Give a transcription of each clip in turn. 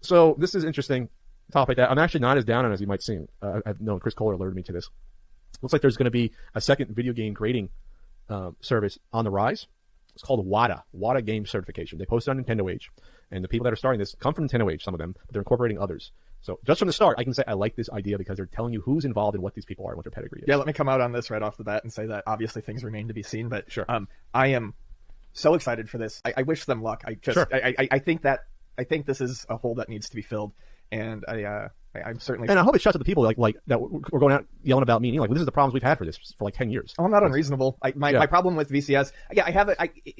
So this is interesting topic that I'm actually not as down on as you might seem. I've known Chris Kohler alerted me to this. Looks like there's going to be a second video game grading service on the rise. It's called Wata Games certification. They posted on Nintendo Age, and the people that are starting this come from Nintendo Age, some of them, but they're incorporating others. So just from the start, I can say I like this idea because they're telling you who's involved and what these people are and what their pedigree is. Yeah, let me come out on this right off the bat and say that obviously things remain to be seen, but sure. I am so excited for this. I wish them luck. Sure. I think this is a hole that needs to be filled, and I'm certainly. And I hope it shuts up the people like that we're going out yelling about me. Like, well, this is the problems we've had for this for like 10 years. Oh, I'm not unreasonable. My problem with VCS,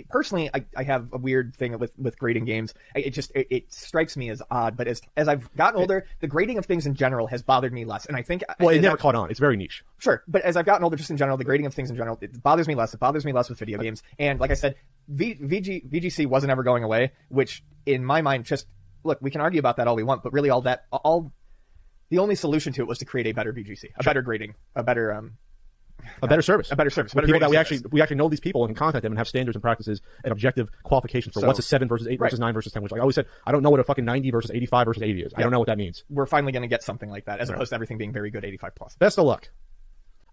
personally, I have a weird thing with grading games. It strikes me as odd, but as I've gotten older, the grading of things in general has bothered me less. And I think it never caught on. It's very niche. Sure, but as I've gotten older, just in general, the grading of things in general, it bothers me less. It bothers me less with video games. And like I said, VGC wasn't ever going away, which in my mind, just look, we can argue about that all we want, but really the only solution to it was to create a better VGC, a better grading, a better service. People that we actually know these people and can contact them and have standards and practices and objective qualifications for what's a 7 versus 8 versus 9 versus 10, which like I always said, I don't know what a fucking 90 versus 85 versus 80 is. I don't know what that means. We're finally going to get something like that as opposed to everything being very good 85 plus. Best of luck.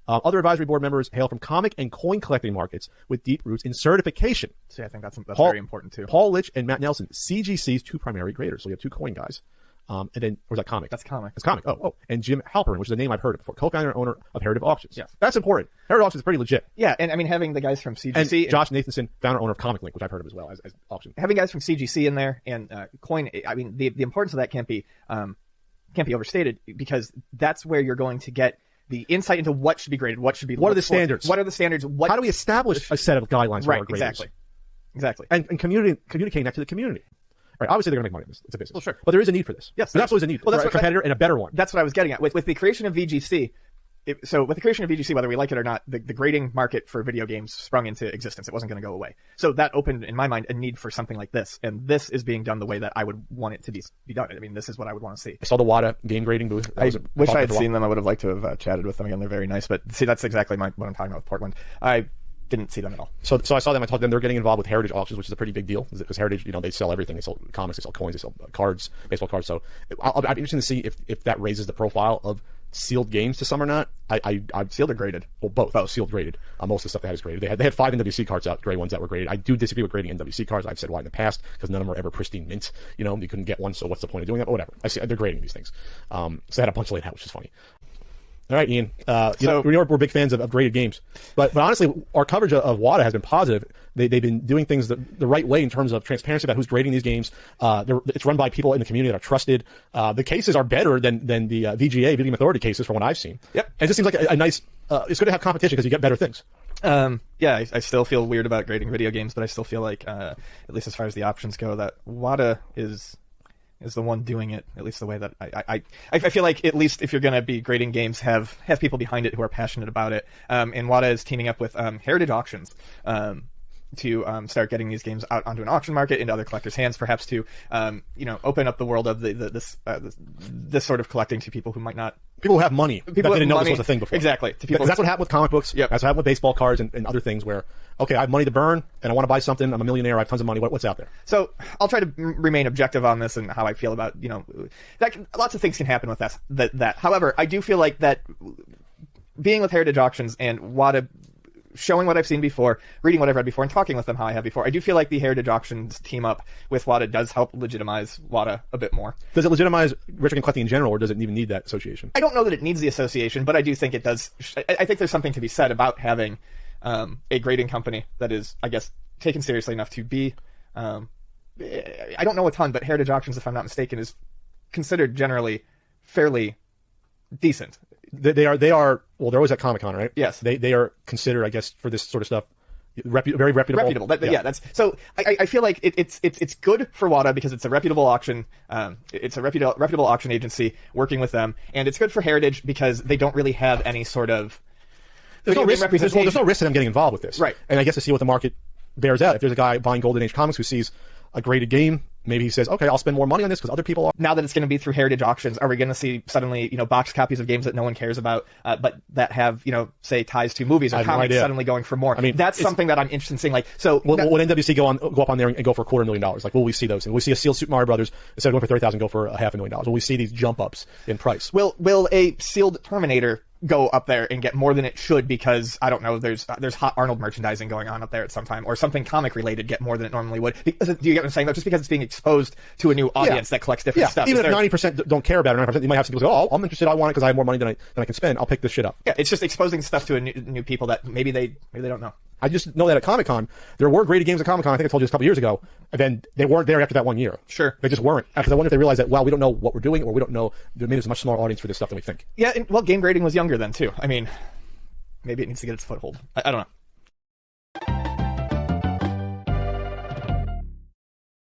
Other advisory board members hail from comic and coin collecting markets with deep roots in certification. See, I think that's very important too. Paul Litch and Matt Nelson, CGC's two primary graders. So we have two coin guys. And then, or is that comic? That's comic. That's comic. Oh. And Jim Halperin, which is a name I've heard of before, co-founder and owner of Heritage Auctions. Yes. That's important. Heritage Auctions is pretty legit. Yeah, and I mean, having the guys from CGC. And Josh Nathanson, founder and owner of Comic Link, which I've heard of as well as auction. Having guys from CGC in there and coin, I mean, the importance of that can't be overstated because that's where you're going to get the insight into what should be graded, what should be. What are the standards? What are the standards? How do we establish a set of guidelines for our graders? Exactly. And communicating that to the community. Right, obviously they're going to make money on this. It's a business. Well, sure. But there is a need for this. Yes. There's absolutely a need for a competitor and a better one. That's what I was getting at. With the creation of VGC, with the creation of VGC, whether we like it or not, the grading market for video games sprung into existence. It wasn't going to go away. So that opened, in my mind, a need for something like this. And this is being done the way that I would want it to be done. I mean, this is what I would want to see. I saw the Wata game grading booth. I wish I had seen them. I would have liked to have chatted with them again. They're very nice. But see, that's exactly what I'm talking about with Portland. I didn't see them at all. So I saw them. I told them they're getting involved with Heritage Auctions, which is a pretty big deal because Heritage, they sell everything. They sell comics, they sell coins, they sell cards, baseball cards. So I'd be interested to see if that raises the profile of sealed games to some or not. I sealed or graded? Well, both sealed, graded. Most of the stuff they had is graded. They had 5 NWC cards out, gray ones that were graded. I do disagree with grading NWC cards. I've said why in the past because none of them are ever pristine mint. You couldn't get one, so what's the point of doing that? But whatever. I see they're grading these things. So they had a bunch laid out, which is funny. All right, Ian. We're big fans of graded games, but honestly, our coverage of Wata has been positive. They've been doing things the right way in terms of transparency about who's grading these games. It's run by people in the community that are trusted. The cases are better than the VGA, Video Game Authority cases from what I've seen. Yep. And it just seems like a nice. It's good to have competition because you get better things. Yeah, I still feel weird about grading video games, but I still feel like, at least as far as the options go, that Wata is the one doing it, at least the way that I feel like, at least if you're going to be grading games, have people behind it who are passionate about it. And Wata is teaming up with Heritage Auctions to start getting these games out onto an auction market, into other collectors' hands, perhaps to open up the world of this sort of collecting to people who might not. People who have money that didn't know this was a thing before. Exactly. To people. That's what happened with comic books. Yep. That's what happened with baseball cards and other things where, okay, I have money to burn and I want to buy something. I'm a millionaire. I have tons of money. What's out there? So I'll try to remain objective on this and how I feel about, lots of things can happen with that. However, I do feel like that being with Heritage Auctions and Wata, showing what I've seen before, reading what I've read before, and talking with them how I have before, I do feel like the Heritage Auctions team up with Wata does help legitimize Wata a bit more. Does it legitimize retro game collecting in general, or does it even need that association? I don't know that it needs the association, but I do think it does. I think there's something to be said about having a grading company that is, I guess, taken seriously enough to be. I don't know a ton, but Heritage Auctions, if I'm not mistaken, is considered generally fairly decent. They are. Well, they're always at Comic-Con, right? Yes. They are considered, I guess, for this sort of stuff, very reputable. That's so. I feel like it's good for Wata because it's a reputable auction. It's a reputable auction agency working with them, and it's good for Heritage because they don't really have any sort of. There's no risk to them getting involved with this, right? And I guess to see what the market bears out. If there's a guy buying Golden Age comics who sees a graded game maybe he says, okay, I'll spend more money on this because other people are. Now that it's going to be through heritage auctions, are we going to see suddenly, boxed copies of games that no one cares about, but that have, say, ties to movies or comics suddenly going for more? I mean, that's something that I'm interested in seeing. Like, so will NWC go up on there and go for $250,000? Like, will we see those? And will we see a sealed Super Mario Brothers instead of going for $30,000 go for $500,000? Will we see these jump ups in price? Will a sealed Terminator go up there and get more than it should because, I don't know, there's hot Arnold merchandising going on up there at some time, or something comic related get more than it normally would? Because, do you get what I'm saying? Though, just because it's being exposed to a new audience that collects different stuff. Even if 90% don't care about it, 9%, you might have some people say, oh, I'm interested, I want it because I have more money than I can spend, I'll pick this shit up. Yeah, it's just exposing stuff to a new people that maybe they don't know. I just know that at Comic-Con, there were graded games at Comic-Con, I think I told you this a couple years ago, and then they weren't there after that 1 year. Sure. They just weren't. Because I wonder if they realized that, wow, we don't know what we're doing, or we don't know, maybe there's a much smaller audience for this stuff than we think. Yeah, well, game grading was younger then, too. I mean, maybe it needs to get its foothold. I don't know.